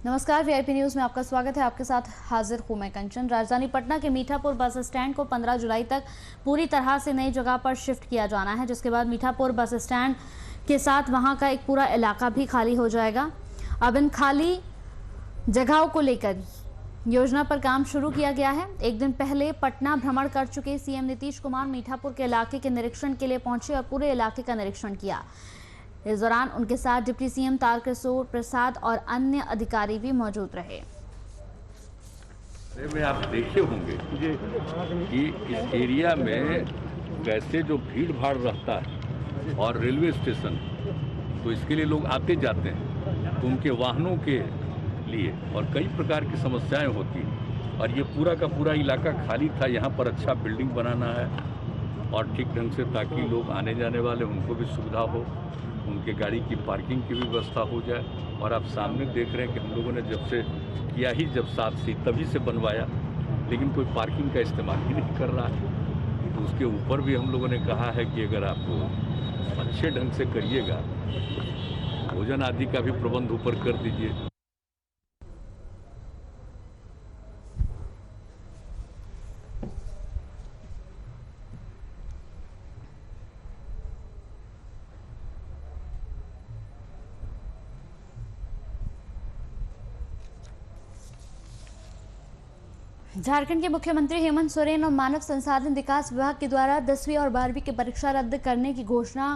नमस्कार, VIP news में आपका स्वागत है। आपके साथ हाजिर हूं मैं कंचन। राजधानी पटना के मीठापुर बस स्टैंड को 15 जुलाई तक पूरी तरह से नई जगह पर शिफ्ट किया जाना है, जिसके बाद मीठापुर बस स्टैंड के साथ वहां का एक पूरा इलाका भी खाली हो जाएगा। अब इन खाली जगहों को लेकर योजना पर काम शुरू किया गया है। एक दिन पहले पटना भ्रमण कर चुके सीएम नीतीश कुमार मीठापुर के इलाके के निरीक्षण के लिए पहुंचे और पूरे इलाके का निरीक्षण किया। इस दौरान उनके साथ डिप्टी सीएम तारकिशोर प्रसाद और अन्य अधिकारी भी मौजूद रहे। में आप देखे होंगे कि इस एरिया में कैसे जो भीड़ भाड़ रहता है और रेलवे स्टेशन, तो इसके लिए लोग आते जाते हैं, तो उनके वाहनों के लिए और कई प्रकार की समस्याएं होती हैं। और ये पूरा का पूरा इलाका खाली था। यहाँ पर अच्छा बिल्डिंग बनाना है और ठीक ढंग से, ताकि लोग आने जाने वाले उनको भी सुविधा हो, उनके गाड़ी की पार्किंग की भी व्यवस्था हो जाए। और आप सामने देख रहे हैं कि हम लोगों ने जब से किया ही जब साथ से तभी से बनवाया, लेकिन कोई पार्किंग का इस्तेमाल ही नहीं कर रहा है। तो उसके ऊपर भी हम लोगों ने कहा है कि अगर आप अच्छे ढंग से करिएगा, भोजन आदि का भी प्रबंध ऊपर कर दीजिए। झारखंड के मुख्यमंत्री हेमंत सोरेन और मानव संसाधन विकास विभाग के द्वारा 10वीं और 12वीं की परीक्षा रद्द करने की घोषणा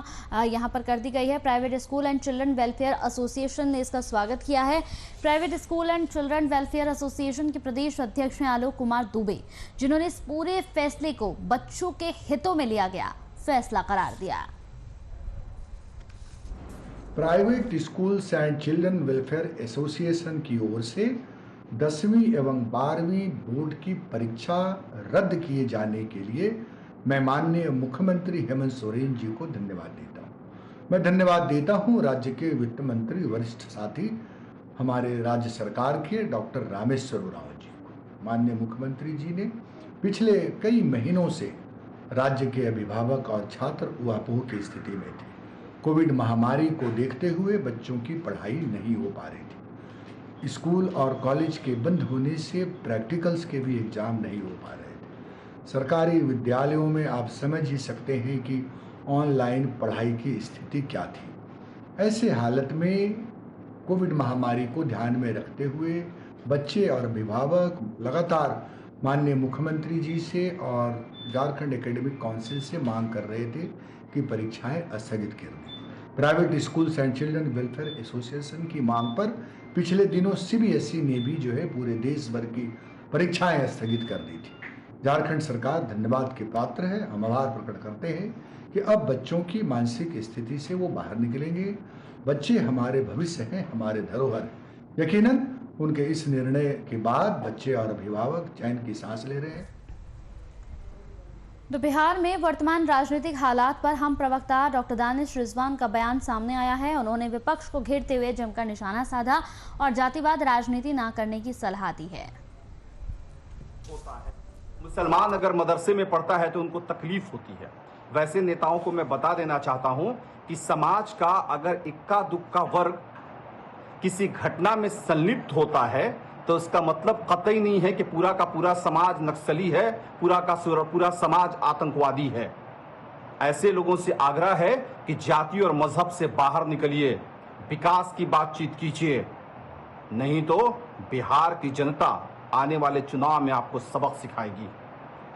यहां पर कर दी गई है। Private school and children welfare association ने इसका स्वागत किया है। Private school and children welfare association के प्रदेश अध्यक्ष हैं आलोक कुमार दुबे, जिन्होंने इस पूरे फैसले को बच्चों के हितों में लिया गया फैसला करार दिया। Private schools and children welfare association की ओर से 10वीं एवं 12वीं बोर्ड की परीक्षा रद्द किए जाने के लिए मैं माननीय मुख्यमंत्री हेमंत सोरेन जी को धन्यवाद देता हूं। मैं धन्यवाद देता हूं राज्य के वित्त मंत्री वरिष्ठ साथी हमारे राज्य सरकार के डॉक्टर रामेश्वर उरांव जी को। माननीय मुख्यमंत्री जी ने पिछले कई महीनों से राज्य के अभिभावक और छात्र उहापोह की स्थिति में थे। कोविड महामारी को देखते हुए बच्चों की पढ़ाई नहीं हो पा रही थी। स्कूल और कॉलेज के बंद होने से प्रैक्टिकल्स के भी एग्जाम नहीं हो पा रहे थे। सरकारी विद्यालयों में आप समझ ही सकते हैं कि ऑनलाइन पढ़ाई की स्थिति क्या थी। ऐसे हालत में कोविड महामारी को ध्यान में रखते हुए बच्चे और अभिभावक लगातार माननीय मुख्यमंत्री जी से और झारखंड एकेडमिक काउंसिल से मांग कर रहे थे कि परीक्षाएं स्थगित कर दें। Private schools and children welfare association की मांग पर पिछले दिनों सीबीएसई ने भी जो है पूरे देश भर की परीक्षाएं स्थगित कर दी थी। झारखंड सरकार धन्यवाद के पात्र है। हम आभार प्रकट करते हैं कि अब बच्चों की मानसिक स्थिति से वो बाहर निकलेंगे। बच्चे हमारे भविष्य हैं, हमारे धरोहर हैं। यकीनन उनके इस निर्णय के बाद बच्चे और अभिभावक चैन की सांस ले रहे हैं। तो बिहार में वर्तमान राजनीतिक हालात पर हम प्रवक्ता डॉक्टर दानिश रिजवान का बयान सामने आया है। उन्होंने विपक्ष को घेरते हुए जमकर निशाना साधा और जातिवाद राजनीति ना करने की सलाह दी है। मुसलमान अगर मदरसे में पढ़ता है तो उनको तकलीफ होती है। वैसे नेताओं को मैं बता देना चाहता हूं कि समाज का अगर इक्का दुक्का वर्ग किसी घटना में संलिप्त होता है तो इसका मतलब कतई नहीं है कि पूरा का पूरा समाज नक्सली है, पूरा का पूरा समाज आतंकवादी है। ऐसे लोगों से आग्रह है कि जाति और मजहब से बाहर निकलिए, विकास की बातचीत कीजिए, नहीं तो बिहार की जनता आने वाले चुनाव में आपको सबक सिखाएगी।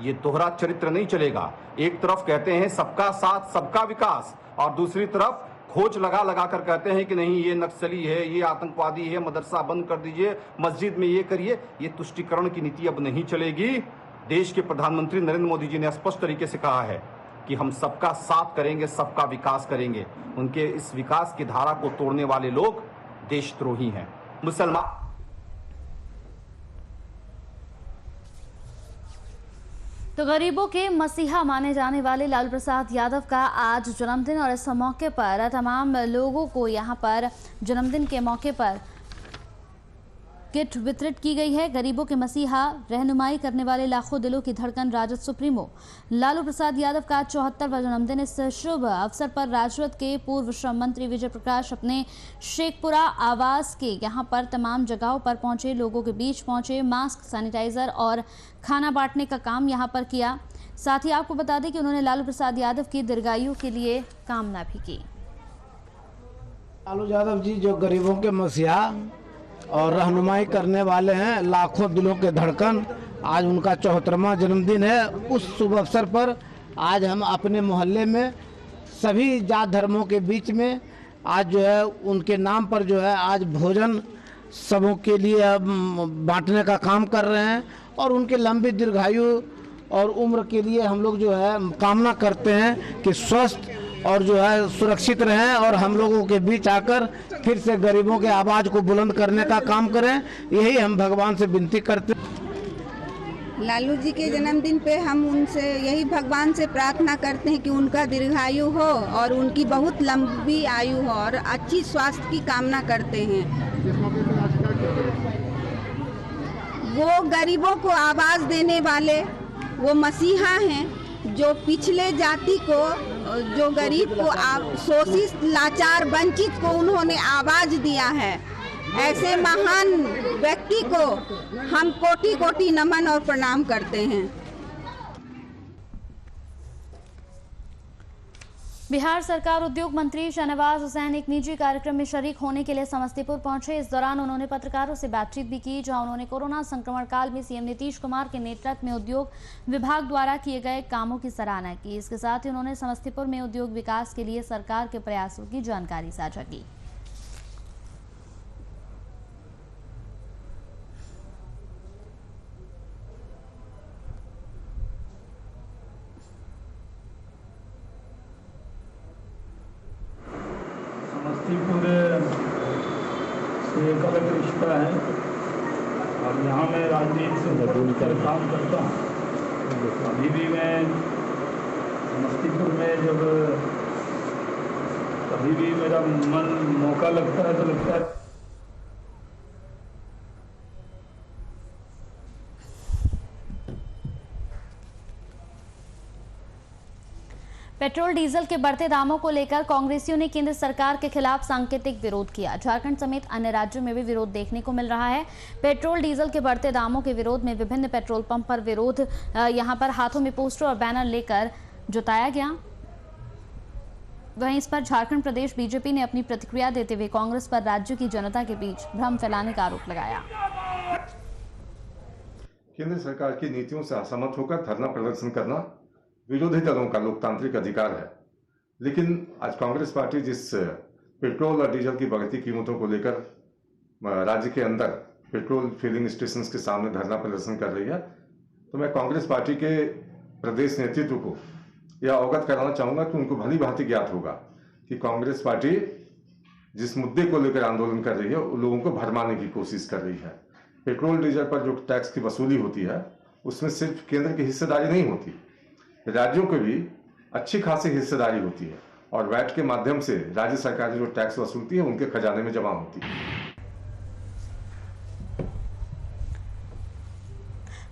ये दोहरा चरित्र नहीं चलेगा। एक तरफ कहते हैं सबका साथ सबका विकास और दूसरी तरफ खोज लगा लगा कर कहते हैं कि नहीं ये नक्सली है, ये आतंकवादी है, मदरसा बंद कर दीजिए, मस्जिद में ये करिए। ये तुष्टीकरण की नीति अब नहीं चलेगी। देश के प्रधानमंत्री नरेंद्र मोदी जी ने स्पष्ट तरीके से कहा है कि हम सबका साथ करेंगे, सबका विकास करेंगे। उनके इस विकास की धारा को तोड़ने वाले लोग देशद्रोही हैं। मुसलमान तो गरीबों के मसीहा माने जाने वाले लालू प्रसाद यादव का आज जन्मदिन और इस मौके पर तमाम लोगों को यहां पर जन्मदिन के मौके पर किट वितरित की गई है। गरीबों के मसीहा रहनुमाई करने वाले लाखों दिलों की धड़कन राजद सुप्रीमो लालू प्रसाद यादव का 74वां जन्मदिन। इस शुभ अवसर पर राजद के पूर्व श्रम मंत्री विजय प्रकाश अपने शेखपुरा आवास के यहां पर तमाम जगहों पर पहुंचे, लोगों के बीच पहुंचे, मास्क, सैनिटाइजर और खाना बांटने का काम यहां पर किया। साथ ही आपको बता दें कि उन्होंने लालू प्रसाद यादव की दीर्घायु के लिए कामना भी की। लालू यादव जी जो गरीबों के मसीहा और रहनुमाई करने वाले हैं, लाखों दिलों के धड़कन, आज उनका 74वां जन्मदिन है। उस शुभ अवसर पर आज हम अपने मोहल्ले में सभी जात धर्मों के बीच में आज जो है उनके नाम पर जो है आज भोजन सबों के लिए बांटने का काम कर रहे हैं और उनके लंबी दीर्घायु और उम्र के लिए हम लोग जो है कामना करते हैं कि स्वस्थ और जो है सुरक्षित रहें और हम लोगों के बीच आकर फिर से गरीबों के आवाज को बुलंद करने का काम करें, यही हम भगवान से विनती करते हैं। लालू जी के जन्मदिन पे हम उनसे यही भगवान से प्रार्थना करते हैं कि उनका दीर्घायु हो और उनकी बहुत लंबी आयु हो और अच्छी स्वास्थ्य की कामना करते हैं। वो गरीबों को आवाज देने वाले वो मसीहा हैं जो पिछले जाति को, जो गरीब को, शोषित, लाचार, वंचित को उन्होंने आवाज दिया है। ऐसे महान व्यक्ति को हम कोटि कोटि नमन और प्रणाम करते हैं। बिहार सरकार उद्योग मंत्री शाहनवाज हुसैन एक निजी कार्यक्रम में शरीक होने के लिए समस्तीपुर पहुंचे। इस दौरान उन्होंने पत्रकारों से बातचीत भी की, जहां उन्होंने कोरोना संक्रमण काल में सीएम नीतीश कुमार के नेतृत्व में उद्योग विभाग द्वारा किए गए कामों की सराहना की। इसके साथ ही उन्होंने समस्तीपुर में उद्योग विकास के लिए सरकार के प्रयासों की जानकारी साझा की। समस्तीपुर से एक अलग रिश्ता है और यहाँ मैं राजनीति से जुड़कर काम करता हूँ। अभी भी मैं समस्तीपुर में जब कभी भी मेरा मन मौका लगता है तो लगता है। पेट्रोल डीजल के बढ़ते दामों को लेकर कांग्रेसियों ने केंद्र सरकार के खिलाफ सांकेतिक विरोध किया। झारखंड समेत अन्य राज्यों में भी विरोध देखने को मिल रहा है। पेट्रोल डीजल के बढ़ते दामों के विरोध में विभिन्न पेट्रोल पंप पर विरोध यहां पर हाथों में पोस्टर और बैनर लेकर जुटाया गया। वहीं इस पर झारखंड प्रदेश बीजेपी ने अपनी प्रतिक्रिया देते हुए कांग्रेस पर राज्य की जनता के बीच भ्रम फैलाने का आरोप लगाया। केंद्र सरकार की नीतियों से असहमत होकर धरना प्रदर्शन करना विरोधी दलों का लोकतांत्रिक अधिकार है, लेकिन आज कांग्रेस पार्टी जिस पेट्रोल और डीजल की बढ़ती कीमतों को लेकर राज्य के अंदर पेट्रोल फिलिंग स्टेशन के सामने धरना प्रदर्शन कर रही है, तो मैं कांग्रेस पार्टी के प्रदेश नेतृत्व को यह अवगत कराना चाहूँगा कि उनको भली भांति ज्ञात होगा कि कांग्रेस पार्टी जिस मुद्दे को लेकर आंदोलन कर रही है उन लोगों को भरमाने की कोशिश कर रही है। पेट्रोल डीजल पर जो टैक्स की वसूली होती है उसमें सिर्फ केंद्र की हिस्सेदारी नहीं होती, राज्यों की भी अच्छी खासी हिस्सेदारी होती है और वैट के माध्यम से राज्य सरकार जो टैक्स वसूलती है उनके खजाने में जमा होती है।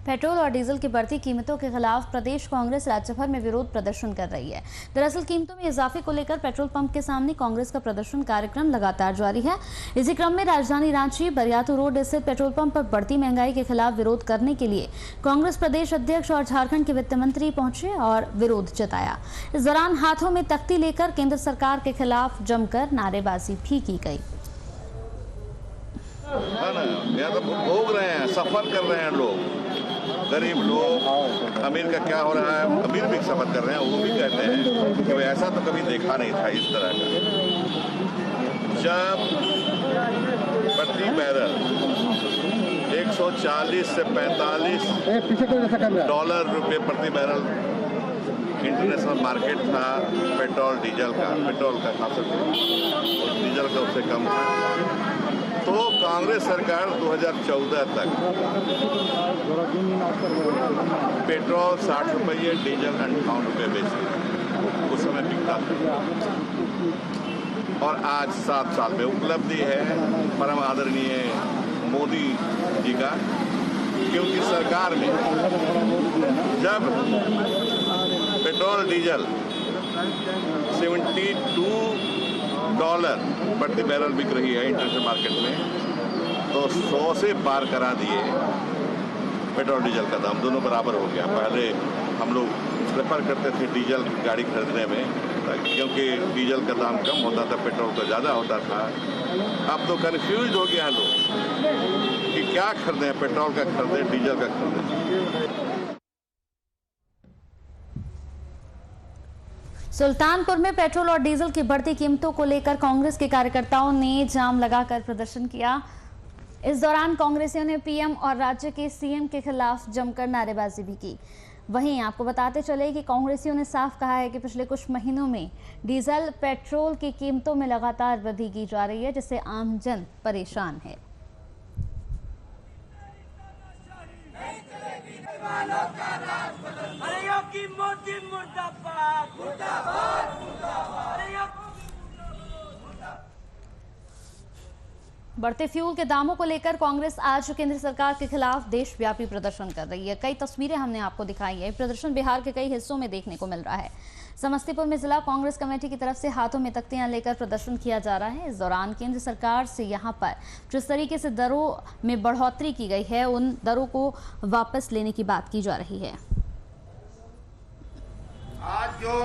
पेट्रोल और डीजल की बढ़ती कीमतों के खिलाफ प्रदेश कांग्रेस राज्य भर में विरोध प्रदर्शन कर रही है। दरअसल कीमतों में इजाफे को लेकर पेट्रोल पंप के सामने कांग्रेस का प्रदर्शन कार्यक्रम लगातार जारी है। इसी क्रम में राजधानी रांची बरियातू रोड स्थित पेट्रोल पंप पर बढ़ती महंगाई के खिलाफ विरोध करने के लिए कांग्रेस प्रदेश अध्यक्ष और झारखंड के वित्त मंत्री पहुंचे और विरोध जताया। इस दौरान हाथों में तख्ती लेकर केंद्र सरकार के खिलाफ जमकर नारेबाजी भी की गई। या तो भोग रहे हैं, सफर कर रहे हैं लोग, गरीब लोग। अमीर का क्या हो रहा है, अमीर भी सफर कर रहे हैं, वो भी कहते हैं कि ऐसा तो कभी देखा नहीं था इस तरह का। जब प्रति बैरल 140 से 45 डॉलर रुपये प्रति बैरल इंटरनेशनल मार्केट था पेट्रोल डीजल का खासकर डीजल का उससे कम था, तो कांग्रेस सरकार 2014 तक पेट्रोल 60 रुपये, डीजल 58 रुपये बेची, उस समय बिकता था। और आज 7 साल में उपलब्धि है परम आदरणीय मोदी जी का कि उनकी सरकार में जब पेट्रोल डीजल $72 प्रति बैरल बिक रही है इंटरनेशनल मार्केट में, तो 100 से पार करा दिए पेट्रोल डीजल का दाम, दोनों बराबर हो गया। पहले हम लोग प्रेफर करते थे डीजल गाड़ी खरीदने में, क्योंकि डीजल का दाम कम होता था, पेट्रोल का ज़्यादा होता था। अब तो कन्फ्यूज हो गया लोग कि क्या खरीदें, पेट्रोल का खरीदें, डीजल का खरीदें। सुल्तानपुर में पेट्रोल और डीजल की बढ़ती कीमतों को लेकर कांग्रेस के कार्यकर्ताओं ने जाम लगाकर प्रदर्शन किया। इस दौरान कांग्रेसियों ने पीएम और राज्य के सीएम के खिलाफ जमकर नारेबाजी भी की। वहीं आपको बताते चले कि कांग्रेसियों ने साफ कहा है कि पिछले कुछ महीनों में डीजल पेट्रोल की कीमतों में लगातार वृद्धि की जा रही है, जिससे आम जन परेशान है। बढ़ते फ्यूल के दामों को लेकर कांग्रेस आज केंद्र सरकार के खिलाफ देशव्यापी प्रदर्शन कर रही है। कई तस्वीरें हमने आपको दिखाई है। प्रदर्शन बिहार के कई हिस्सों में देखने को मिल रहा है। समस्तीपुर में जिला कांग्रेस कमेटी की तरफ से हाथों में तख्तियां लेकर प्रदर्शन किया जा रहा है। इस दौरान केंद्र सरकार से यहां पर जिस तरीके से दरों में बढ़ोतरी की गई है, उन दरों को वापस लेने की बात की जा रही है। आज जो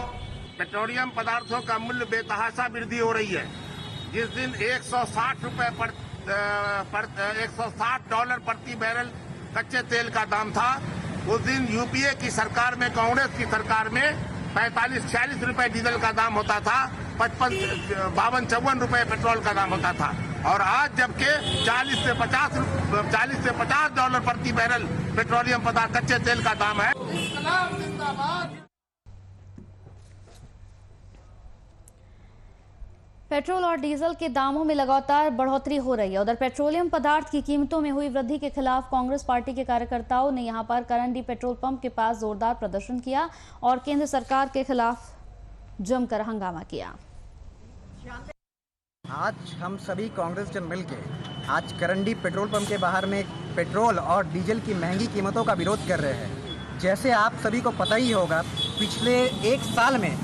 पेट्रोलियम पदार्थों का मूल्य बेतहाशा वृद्धि हो रही है, जिस दिन $160 प्रति बैरल कच्चे तेल का दाम था, उस दिन यूपीए की सरकार में, कांग्रेस की सरकार में 45-46 रुपए डीजल का दाम होता था, 52-54 रुपए पेट्रोल का दाम होता था। और आज जबकि $40 से $50 प्रति बैरल पेट्रोलियम पदार्थ कच्चे तेल का दाम है। पेट्रोल और डीजल के दामों में लगातार बढ़ोतरी हो रही है। उधर पेट्रोलियम पदार्थ की कीमतों में हुई वृद्धि के खिलाफ कांग्रेस पार्टी के कार्यकर्ताओं ने यहां पर करंडी पेट्रोल पंप के पास जोरदार प्रदर्शन किया और केंद्र सरकार के खिलाफ जमकर हंगामा किया। आज हम सभी कांग्रेस जन मिलकर आज करंडी पेट्रोल पंप के बाहर में पेट्रोल और डीजल की महंगी कीमतों का विरोध कर रहे हैं। जैसे आप सभी को पता ही होगा, पिछले एक साल में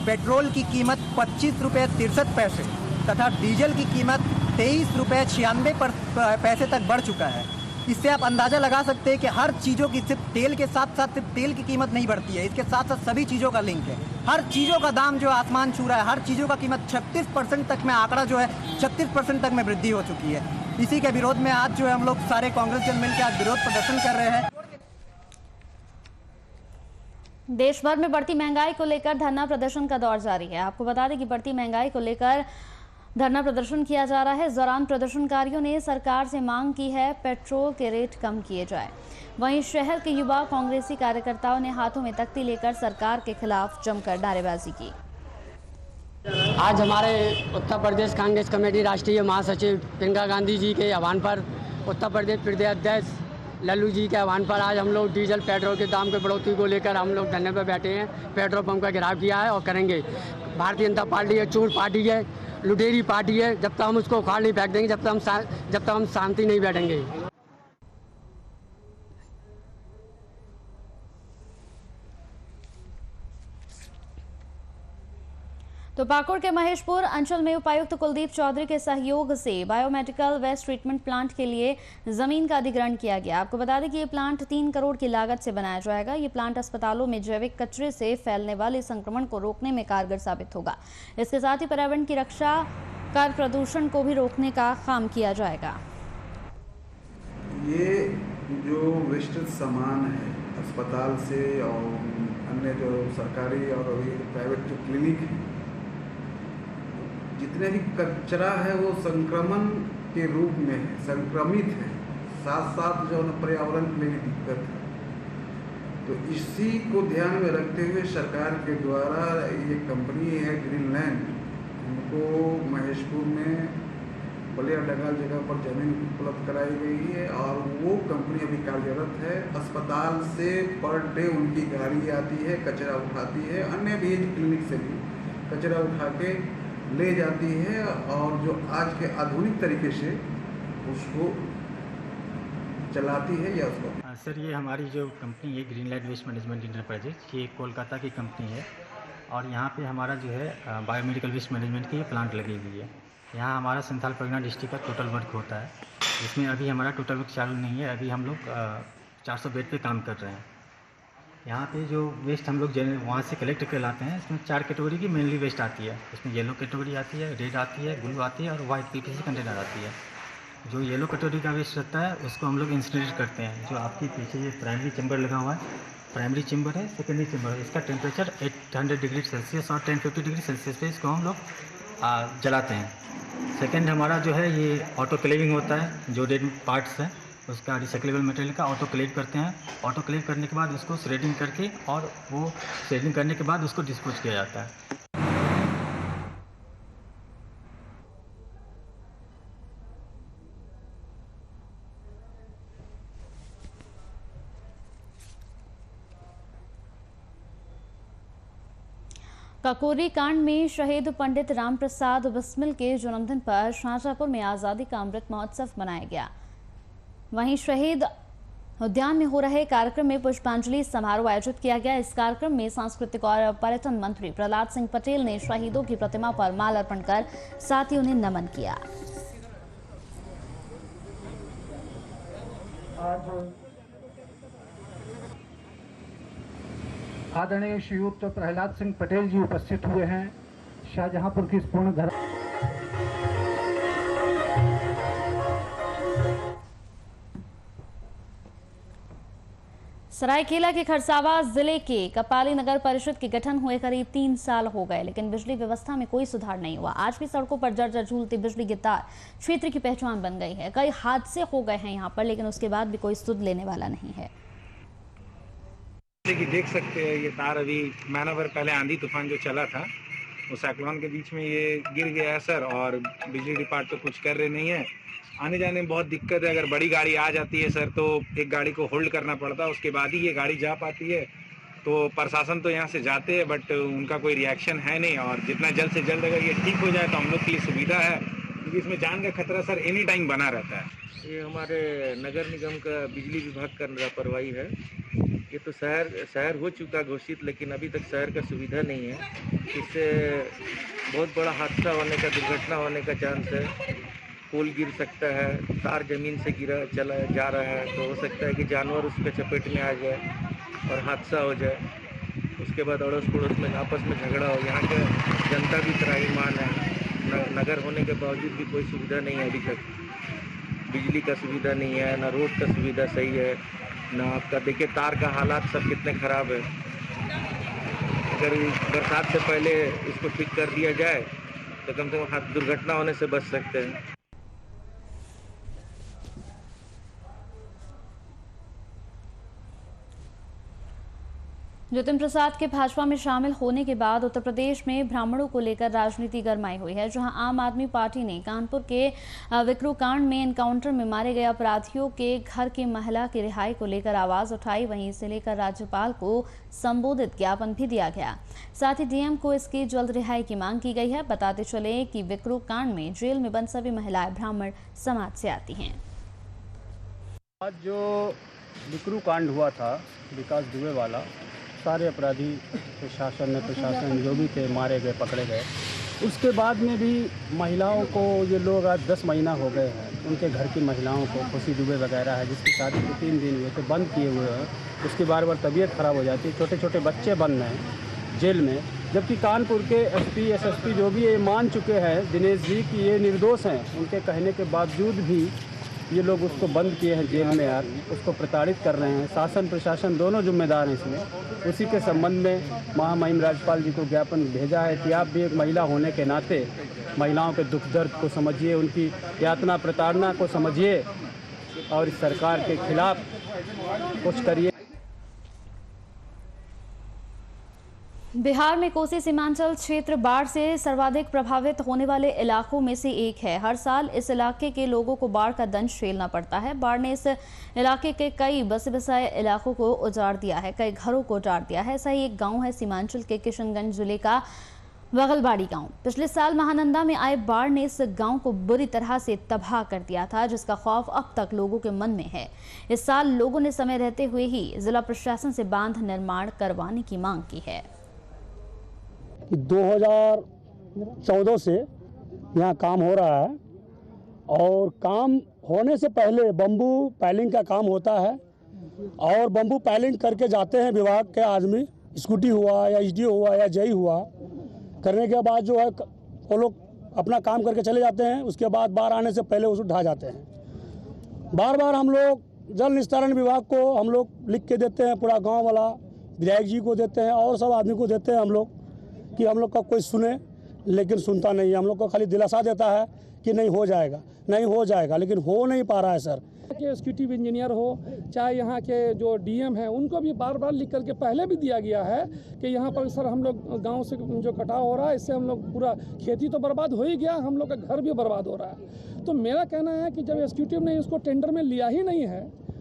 पेट्रोल की कीमत 25 रुपये 63 पैसे तथा डीजल की कीमत 23 रुपये 96 पैसे तक बढ़ चुका है। इससे आप अंदाज़ा लगा सकते हैं कि हर चीज़ों की, सिर्फ तेल के साथ साथ सिर्फ तेल की कीमत नहीं बढ़ती है, इसके साथ साथ सभी चीज़ों का लिंक है। हर चीज़ों का दाम जो आसमान छू रहा है, हर चीज़ों का कीमत 36% तक में, आंकड़ा जो है 36% तक में वृद्धि हो चुकी है। इसी के विरोध में आज जो है हम लोग सारे कांग्रेस जन मिलकर आज विरोध प्रदर्शन कर रहे हैं। देश भर में बढ़ती महंगाई को लेकर धरना प्रदर्शन का दौर जारी है। आपको बता दें कि बढ़ती महंगाई को लेकर धरना प्रदर्शन किया जा रहा है। इस दौरान प्रदर्शनकारियों ने सरकार से मांग की है पेट्रोल के रेट कम किए जाए। वहीं शहर के युवा कांग्रेसी कार्यकर्ताओं ने हाथों में तख्ती लेकर सरकार के खिलाफ जमकर नारेबाजी की। आज हमारे उत्तर प्रदेश कांग्रेस कमेटी राष्ट्रीय महासचिव प्रियंका गांधी जी के आह्वान पर, उत्तर प्रदेश प्रदेश अध्यक्ष लल्लू जी के आह्वान पर आज हम लोग डीजल पेट्रोल के दाम की बढ़ोतरी को लेकर हम लोग धरने पर बैठे हैं। पेट्रोल पंप का घेराव किया है और करेंगे। भारतीय जनता पार्टी है, चोर पार्टी है, लुटेरी पार्टी है। जब तक हम उसको उखाड़ नहीं फेंक देंगे, जब तक हम शांति नहीं बैठेंगे। तो पाकुड़ के महेशपुर अंचल में उपायुक्त कुलदीप चौधरी के सहयोग से बायोमेडिकल वेस्ट ट्रीटमेंट प्लांट के लिए जमीन का अधिग्रहण किया गया। आपको बता दें कि ये प्लांट 3 करोड़ की लागत से बनाया जाएगा। ये प्लांट अस्पतालों में जैविक कचरे से फैलने वाले संक्रमण को रोकने में कारगर साबित होगा। इसके साथ ही पर्यावरण की रक्षा कर प्रदूषण को भी रोकने का काम किया जाएगा। ये जो वेस्टेज सामान है अस्पताल से और अन्य जो सरकारी और प्राइवेट जो क्लिनिक है, जितने भी कचरा है वो संक्रमण के रूप में है, संक्रमित है, साथ साथ जो पर्यावरण के लिए भी दिक्कत है। तो इसी को ध्यान में रखते हुए सरकार के द्वारा ये कंपनी है ग्रीनलैंड, उनको महेशपुर में बलिया डगाल जगह पर जमीन उपलब्ध कराई गई है और वो कंपनी अभी कार्यरत है। अस्पताल से पर डे उनकी गाड़ी आती है, कचरा उठाती है, अन्य भी क्लिनिक से भी कचरा उठा के ले जाती है और जो आज के आधुनिक तरीके से उसको चलाती है या उसको? सर, ये हमारी जो कंपनी है green light waste management enterprises, ये कोलकाता की कंपनी है और यहाँ पे हमारा जो है बायोमेडिकल वेस्ट मैनेजमेंट की प्लांट लगी हुई है। यहाँ हमारा संथाल परगना डिस्ट्रिक्ट का टोटल वर्क होता है, इसमें अभी हमारा टोटल वर्क चालू नहीं है। अभी हम लोग 400 बेड पे काम कर रहे हैं। यहाँ पे जो वेस्ट हम लोग वहाँ से कलेक्ट कर लाते हैं, इसमें 4 कैटेगरी की मेनली वेस्ट आती है। इसमें येलो कैटेगरी आती है, रेड आती है, ब्लू आती है और वाइट पीपीसी कंटेनर आती है। जो येलो कैटेगरी का वेस्ट रहता है उसको हम लोग इंसिनरेट करते हैं। जो आपके पीछे ये प्राइमरी चैम्बर लगा हुआ है, प्राइमरी चैम्बर है, सेकेंडरी चैम्बर है। इसका टेम्परेचर 800 डिग्री सेल्सियस और 1050 डिग्री सेल्सियस पे इसको हम लोग जलाते हैं। सेकेंड हमारा जो है ये ऑटोक्लेविंग होता है। जो डेड पार्ट्स हैं उसका रिसाइक्लेबल मटेरियल का ऑटोक्लेव करते हैं। ऑटोक्लेव करने के बाद उसको श्रेडिंग करके और वो श्रेडिंग करने के बाद उसको डिस्पोज किया जाता है। काकोरी कांड में शहीद पंडित राम प्रसाद बिस्मिल के जन्मदिन पर शाहजहांपुर में आज़ादी का अमृत महोत्सव मनाया गया। वहीं शहीद उद्यान में हो रहे कार्यक्रम में पुष्पांजलि समारोह आयोजित किया गया। इस कार्यक्रम में सांस्कृतिक और पर्यटन मंत्री प्रहलाद सिंह पटेल ने शहीदों की प्रतिमा पर माल अर्पण कर साथ ही उन्हें नमन किया। आदरणीय श्रीयुक्त प्रहलाद सिंह पटेल जी उपस्थित हुए हैं। शाहजहांपुर की इस पूर्ण धरा सरायकेला के खरसावा जिले के कपाली नगर परिषद के गठन हुए करीब 3 साल हो गए, लेकिन बिजली व्यवस्था में कोई सुधार नहीं हुआ। आज भी सड़कों पर जर्जर झूलती बिजली की तार क्षेत्र की पहचान बन गई है। कई हादसे हो गए हैं यहाँ पर, लेकिन उसके बाद भी कोई सुध लेने वाला नहीं है। जैसे कि देख सकते हैं ये तार अभी महीनाभर पहले आंधी तूफान जो चला था उस साइक्लोन के बीच में ये गिर गया है सर, और बिजली डिपार्ट तो कुछ कर रहे नहीं है। आने जाने में बहुत दिक्कत है। अगर बड़ी गाड़ी आ जाती है सर तो एक गाड़ी को होल्ड करना पड़ता है, उसके बाद ही ये गाड़ी जा पाती है। तो प्रशासन तो यहाँ से जाते हैं बट उनका कोई रिएक्शन है नहीं, और जितना जल्द से जल्द अगर ये ठीक हो जाए तो हम लोग के लिए सुविधा है, क्योंकि इसमें जान का खतरा सर एनी टाइम बना रहता है। ये हमारे नगर निगम का बिजली विभाग का लापरवाही है। ये तो शहर हो चुका घोषित, लेकिन अभी तक शहर का सुविधा नहीं है। इससे बहुत बड़ा हादसा होने का, दुर्घटना होने का चांस है। पोल गिर सकता है, तार जमीन से चला जा रहा है, तो हो सकता है कि जानवर उसके चपेट में आ जाए और हादसा हो जाए। उसके बाद अड़ोस पड़ोस में आपस में झगड़ा हो। यहाँ का जनता भी त्राहीमाम है। नगर होने के बावजूद भी कोई सुविधा नहीं है अभी तक। बिजली का सुविधा नहीं है, ना रोड का सुविधा सही है, ना आपका देखिए तार का हालात सब कितने ख़राब है। अगर बरसात से पहले इसको ठीक कर दिया जाए तो कम से कम दुर्घटना होने से बच सकते हैं। ज्योतिन प्रसाद के भाजपा में शामिल होने के बाद उत्तर प्रदेश में ब्राह्मणों को लेकर राजनीति गरमाई हुई है। जहां आम आदमी पार्टी ने कानपुर के विक्रू कांड में एनकाउंटर में मारे गए अपराधियों के घर की महिला की रिहाई को लेकर आवाज उठाई, वहीं इसे लेकर राज्यपाल को संबोधित ज्ञापन भी दिया गया। साथ ही डीएम को इसकी जल्द रिहाई की मांग की गई है। बताते चले कि विक्रू कांड में जेल में बंद सभी महिलाएं ब्राह्मण समाज से आती हैं। आज जो विक्रू कांड हुआ था विकास दुबे वाला, सारे अपराधी प्रशासन जो भी थे मारे गए, पकड़े गए। उसके बाद में भी महिलाओं को ये लोग आज 10 महीना हो गए हैं, उनके घर की महिलाओं को, खुशी दुबे वगैरह है जिसकी शादी के 3 दिन हुए थे, बंद किए हुए हैं। उसकी बार बार तबीयत ख़राब हो जाती है, छोटे छोटे बच्चे बंद हैं जेल में। जबकि कानपुर के एसपी एसएसपी जो भी ये मान चुके हैं दिनेश जी कि ये निर्दोष हैं, उनके कहने के बावजूद भी ये लोग उसको बंद किए हैं जेल में। यार उसको प्रताड़ित कर रहे हैं। शासन प्रशासन दोनों जिम्मेदार हैं इसमें। उसी के संबंध में महामहिम राज्यपाल जी को ज्ञापन भेजा है कि आप भी एक महिला होने के नाते महिलाओं के दुख दर्द को समझिए, उनकी यातना प्रताड़ना को समझिए और इस सरकार के खिलाफ कुछ करिए। बिहार में कोसी सीमांचल क्षेत्र बाढ़ से सर्वाधिक प्रभावित होने वाले इलाकों में से एक है। हर साल इस इलाके के लोगों को बाढ़ का दंश झेलना पड़ता है। बाढ़ ने इस इलाके के कई बसे बसाए इलाकों को उजाड़ दिया है, कई घरों को उजाड़ दिया है। ऐसा ही एक गांव है सीमांचल के किशनगंज जिले का बगलबाड़ी गांव। पिछले साल महानंदा में आए बाढ़ ने इस गांव को बुरी तरह से तबाह कर दिया था, जिसका खौफ अब तक लोगों के मन में है। इस साल लोगों ने समय रहते हुए ही जिला प्रशासन से बांध निर्माण करवाने की मांग की है। 2014 से यहाँ काम हो रहा है और काम होने से पहले बम्बू पाइलिंग का काम होता है और बम्बू पाइलिंग करके जाते हैं विभाग के आदमी, स्कूटी हुआ या एसडीओ हुआ या जई हुआ, करने के बाद जो है वो लोग अपना काम करके चले जाते हैं। उसके बाद बाढ़ आने से पहले उसे ढा जाते हैं। बार बार हम लोग जल निस्तारण विभाग को हम लोग लिख के देते हैं, पूरा गांव वाला विधायक जी को देते हैं और सब आदमी को देते हैं हम लोग कि हम लोग का कोई सुने, लेकिन सुनता नहीं है। हम लोग को खाली दिलासा देता है कि नहीं हो जाएगा, नहीं हो जाएगा, लेकिन हो नहीं पा रहा है सर। के एग्जीक्यूटिव इंजीनियर हो चाहे यहाँ के जो डीएम हैं, उनको भी बार बार लिख करके पहले भी दिया गया है कि यहाँ पर सर हम लोग गांव से जो कटाव हो रहा है, इससे हम लोग पूरा खेती तो बर्बाद हो ही गया, हम लोग का घर भी बर्बाद हो रहा है। तो मेरा कहना है कि जब एग्जीक्यूटिव ने इसको टेंडर में लिया ही नहीं है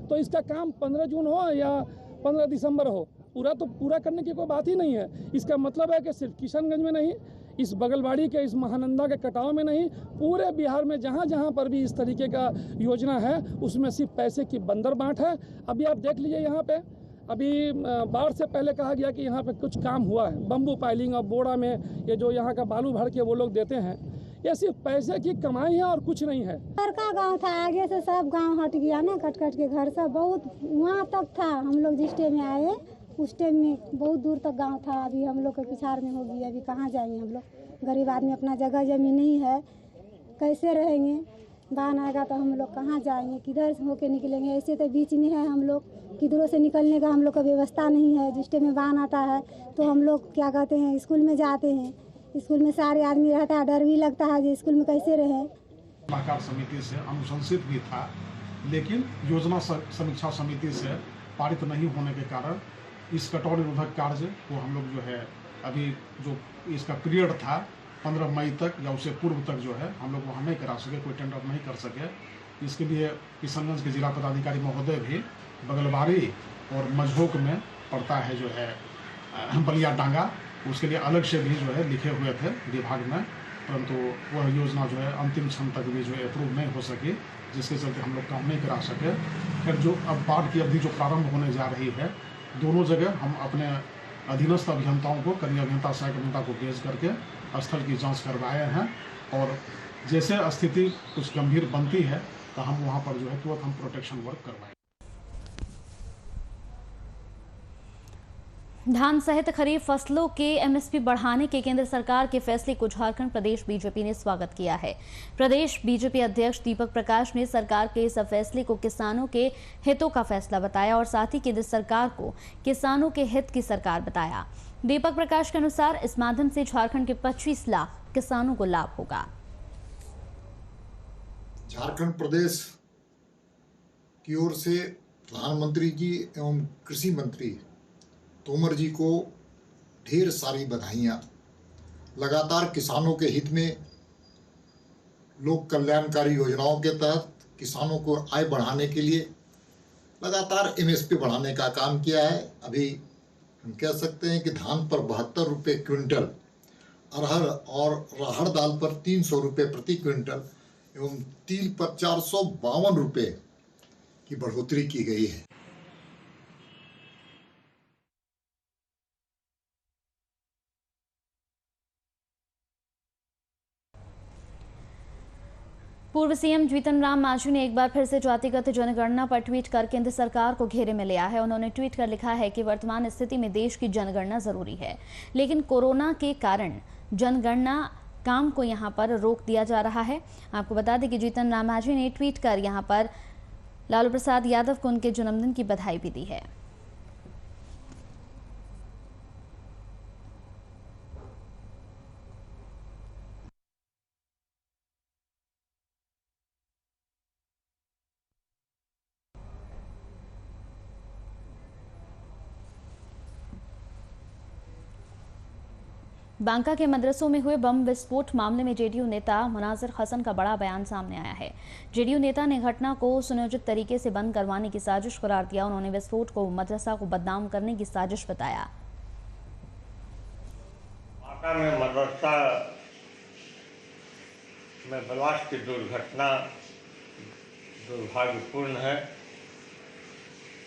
तो इसका काम 15 जून हो या 15 दिसंबर हो, पूरा करने की कोई बात ही नहीं है। इसका मतलब है कि सिर्फ किशनगंज में नहीं, इस बगलबाड़ी के इस महानंदा के कटाव में नहीं, पूरे बिहार में जहाँ जहाँ पर भी इस तरीके का योजना है उसमें सिर्फ पैसे की बंदर बांट है। अभी आप देख लीजिए यहाँ पे, अभी बाढ़ से पहले कहा गया कि यहाँ पे कुछ काम हुआ है, बम्बू पाइलिंग और बोड़ा में ये जो यहाँ का बालू भर के वो लोग देते हैं, ये सिर्फ पैसे की कमाई है और कुछ नहीं है। घर का गाँव था, आगे से सब गाँव हट गया ना, कट के घर सब बहुत वहाँ तक था। हम लोग जिस टाइम में आए उस टाइम में बहुत दूर तक गांव था। अभी हम लोग के पिछाड़ में हो गया, अभी कहाँ जाएंगे हम लोग, गरीब आदमी, अपना जगह जमीन नहीं है, कैसे रहेंगे? बाढ़ आएगा तो हम लोग कहाँ जाएंगे, किधर होके निकलेंगे? ऐसे तो बीच में है हम लोग, किधरों से निकलने का हम लोग का व्यवस्था नहीं है। जिस टाइम में बाढ़ आता है तो हम लोग क्या कहते हैं, स्कूल में जाते हैं, स्कूल में सारे आदमी रहता है, डर भी लगता है कि स्कूल में कैसे रहें। सलाहकार समिति से अनुशंसित भी था, लेकिन योजना समीक्षा समिति से पारित नहीं होने के कारण इस कटाव निरोधक कार्य को हम लोग जो है अभी जो इसका पीरियड था 15 मई तक या उससे पूर्व तक जो है हम लोग वहाँ नहीं करा सके, कोई टेंडर नहीं कर सके। इसके लिए किशनगंज के जिला पदाधिकारी महोदय भी बगलबाड़ी और मझोक में पड़ता है जो है बलिया डांगा, उसके लिए अलग से भी जो है लिखे हुए थे विभाग में, परंतु वह योजना जो है अंतिम क्षण तक भी जो है अप्रूव नहीं हो सकी, जिसके चलते हम लोग काम नहीं करा सके। फिर जो अब बाढ़ की अवधि जो प्रारंभ होने जा रही है, दोनों जगह हम अपने अधीनस्थ अभियंताओं को, कनीय अभियंता, सहायक अभियंता को भेज करके स्थल की जांच करवाए हैं और जैसे स्थिति कुछ गंभीर बनती है तो हम वहां पर जो है तुरंत हम प्रोटेक्शन वर्क करवाएं। धान सहित खरीफ फसलों के एमएसपी बढ़ाने के केंद्र सरकार के फैसले को झारखंड प्रदेश बीजेपी ने स्वागत किया है। प्रदेश बीजेपी अध्यक्ष दीपक प्रकाश ने सरकार के इस फैसले को किसानों के हितों का फैसला बताया और साथ ही केंद्र सरकार को किसानों के हित की सरकार बताया। दीपक प्रकाश के अनुसार इस माध्यम से झारखंड के 25 लाख किसानों को लाभ होगा। झारखंड प्रदेश की ओर से प्रधानमंत्री जी एवं कृषि मंत्री तोमर जी को ढेर सारी बधाइयाँ। लगातार किसानों के हित में लोक कल्याणकारी योजनाओं के तहत किसानों को आय बढ़ाने के लिए लगातार एमएसपी बढ़ाने का काम किया है। अभी हम कह सकते हैं कि धान पर 72 रुपये क्विंटल, अरहर और राहड़ दाल पर 300 रुपये प्रति क्विंटल एवं तिल पर 452 रुपये की बढ़ोतरी की गई है। पूर्व सीएम जीतन राम मांझी ने एक बार फिर से जातिगत जनगणना पर ट्वीट कर केंद्र सरकार को घेरे में लिया है। उन्होंने ट्वीट कर लिखा है कि वर्तमान स्थिति में देश की जनगणना जरूरी है, लेकिन कोरोना के कारण जनगणना काम को यहां पर रोक दिया जा रहा है। आपको बता दें कि जीतन राम मांझी ने ट्वीट कर यहां पर लालू प्रसाद यादव को उनके जन्मदिन की बधाई भी दी है। बांका के मदरसों में हुए बम विस्फोट मामले में जेडीयू नेता मुनाजिर हसन का बड़ा बयान सामने आया है। जेडीयू नेता ने घटना को सुनियोजित तरीके से बंद करवाने की साजिश करार दिया। उन्होंने विस्फोट को मदरसा को बदनाम करने की साजिश बताया। ढाका में मदरसा में ब्लास्ट की दुर्घटना दुर्भाग्यपूर्ण है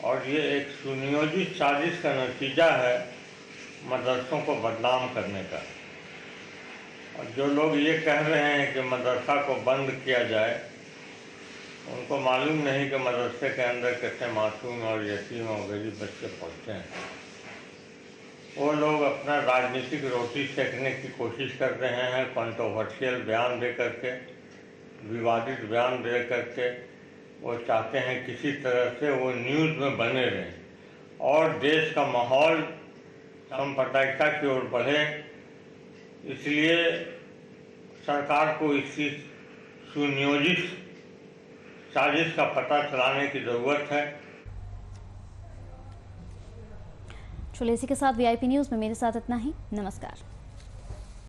और ये एक सुनियोजित साजिश का नतीजा है मदरसों को बदनाम करने का। और जो लोग ये कह रहे हैं कि मदरसा को बंद किया जाए, उनको मालूम नहीं कि मदरसे के अंदर कैसे मासूम और यतीम और गरीब बच्चे पहुँचते हैं। वो लोग अपना राजनीतिक रोटी सेकने की कोशिश कर रहे हैं, कंट्रोवर्शियल बयान दे करके, विवादित बयान दे करके। वो चाहते हैं किसी तरह से वो न्यूज़ में बने रहें और देश का माहौल सांप्रदायिकता की ओर बढ़े। इसलिए सरकार को इसी सुनियोजित साजिश का पता चलाने की ज़रूरत है। चलिए इसी के साथ VIP न्यूज़ में मेरे साथ इतना ही। नमस्कार।